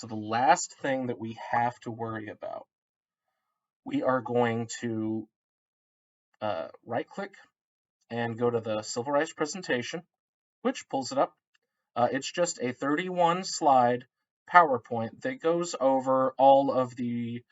So the last thing that we have to worry about, we are going to right-click and go to the Silverite presentation, which pulls it up. It's just a 31 slide PowerPoint that goes over all of the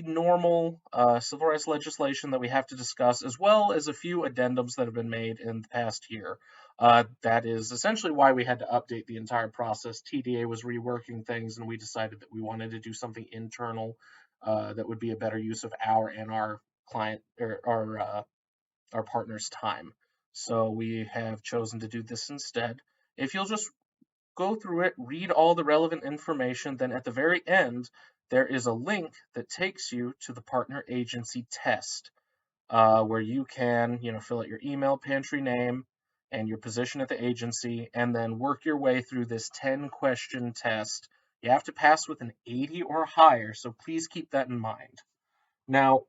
normal civil rights legislation that we have to discuss, as well as a few addendums that have been made in the past year. That is essentially why we had to update the entire process. TDA was reworking things, and we decided that we wanted to do something internal that would be a better use of our client or our partner's time. So we have chosen to do this instead. If you'll just go through it, read all the relevant information, then at the very end, there is a link that takes you to the partner agency test, where you can, fill out your email pantry name and your position at the agency, and then work your way through this 10-question test. You have to pass with an 80 or higher, so please keep that in mind. Now,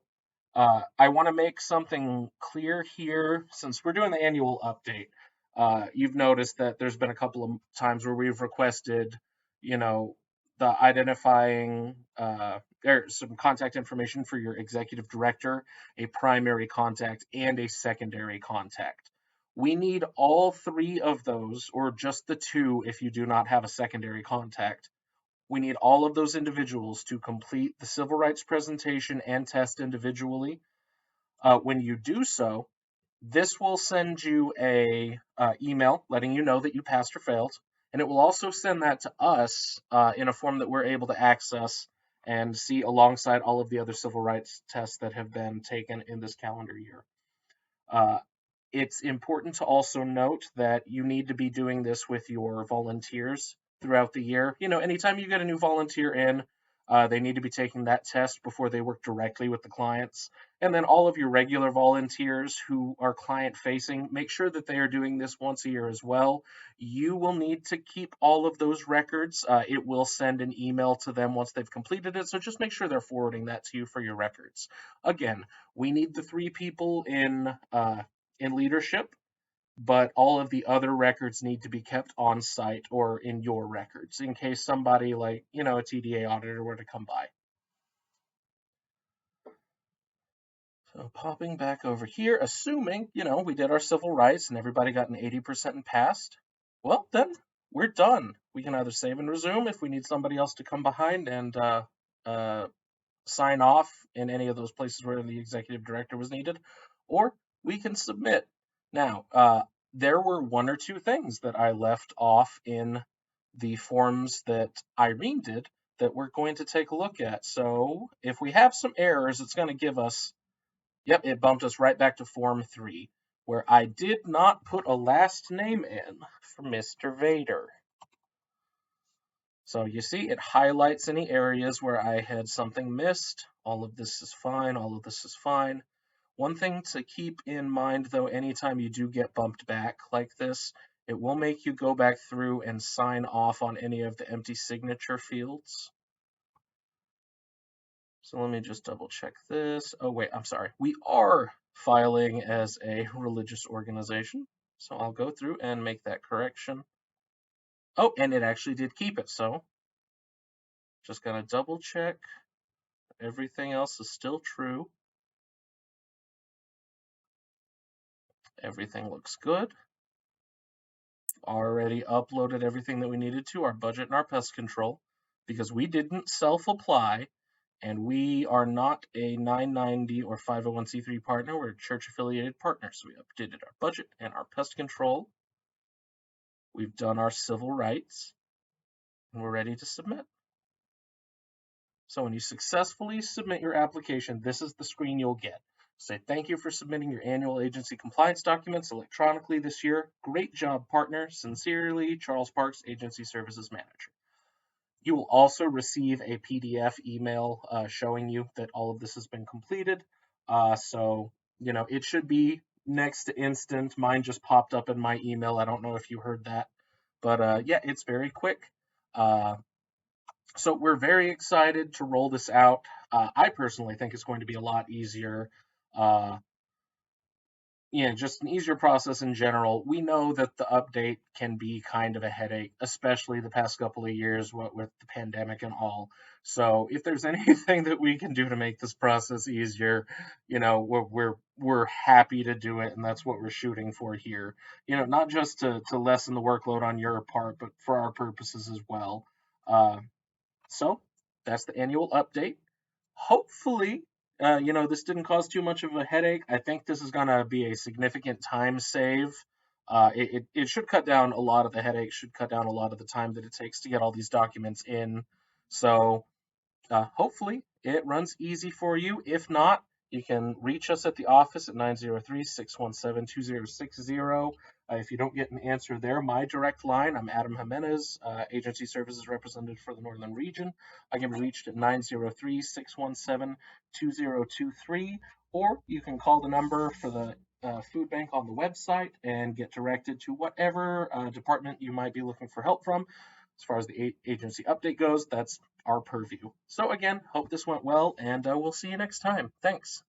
I want to make something clear here since we're doing the annual update. You've noticed that there's been a couple of times where we've requested, the identifying or some contact information for your executive director, a primary contact, and a secondary contact. We need all three of those, or just the two if you do not have a secondary contact. We need all of those individuals to complete the civil rights presentation and test individually. When you do so, this will send you a email letting you know that you passed or failed, and it will also send that to us in a form that we're able to access and see alongside all of the other civil rights tests that have been taken in this calendar year. It's important to also note that you need to be doing this with your volunteers throughout the year. Anytime you get a new volunteer in, they need to be taking that test before they work directly with the clients. And then all of your regular volunteers who are client facing, make sure that they are doing this once a year as well. You will need to keep all of those records. It will send an email to them once they've completed it. So just make sure they're forwarding that to you for your records. Again, we need the 3 people in leadership, but all of the other records need to be kept on site or in your records in case somebody like, a TDA auditor were to come by. So popping back over here, assuming, we did our civil rights and everybody got an 80% and passed, well, then we're done. We can either save and resume if we need somebody else to come behind and sign off in any of those places where the executive director was needed, or we can submit. Now, there were 1 or 2 things that I left off in the forms that Irene did that we're going to take a look at. So if we have some errors, it's going to give us, yep, it bumped us right back to Form 3, where I did not put a last name in for Mr. Vader. So you see, it highlights any areas where I had something missed. All of this is fine. All of this is fine. One thing to keep in mind, though, anytime you do get bumped back like this, it will make you go back through and sign off on any of the empty signature fields. So let me just double check this. Oh, wait, I'm sorry. We are filing as a religious organization. So I'll go through and make that correction. Oh, and it actually did keep it, so just gotta double check. Everything else is still true. Everything looks good. Already uploaded everything that we needed to, our budget and our pest control, because we didn't self-apply, and we are not a 990 or 501c3 partner. We're a church-affiliated partner, so we updated our budget and our pest control. We've done our civil rights, and we're ready to submit. So when you successfully submit your application, this is the screen you'll get. Say thank you for submitting your annual agency compliance documents electronically this year. Great job, partner. Sincerely, Charles Parks, Agency Services Manager. You will also receive a PDF email showing you that all of this has been completed. So, it should be next to instant. Mine just popped up in my email. I don't know if you heard that. But yeah, it's very quick. So we're very excited to roll this out. I personally think it's going to be a lot easier yeah, just an easier process in general. We know that the update can be kind of a headache, especially the past couple of years, what with the pandemic and all. So if there's anything that we can do to make this process easier, we're happy to do it, and that's what we're shooting for here. Not just to lessen the workload on your part, but for our purposes as well. Uh, so that's the annual update. Hopefully, this didn't cause too much of a headache. I think this is going to be a significant time save. It should cut down a lot of the headache, should cut down a lot of the time that it takes to get all these documents in. So hopefully, it runs easy for you. If not, you can reach us at the office at 903-617-2060. If you don't get an answer there, my direct line, I'm Adam Jimenez, Agency Services Representative for the Northern Region. I can be reached at 903-617-2023, or you can call the number for the food bank on the website and get directed to whatever department you might be looking for help from. As far as the agency update goes, that's our purview. So again, hope this went well, and we'll see you next time. Thanks.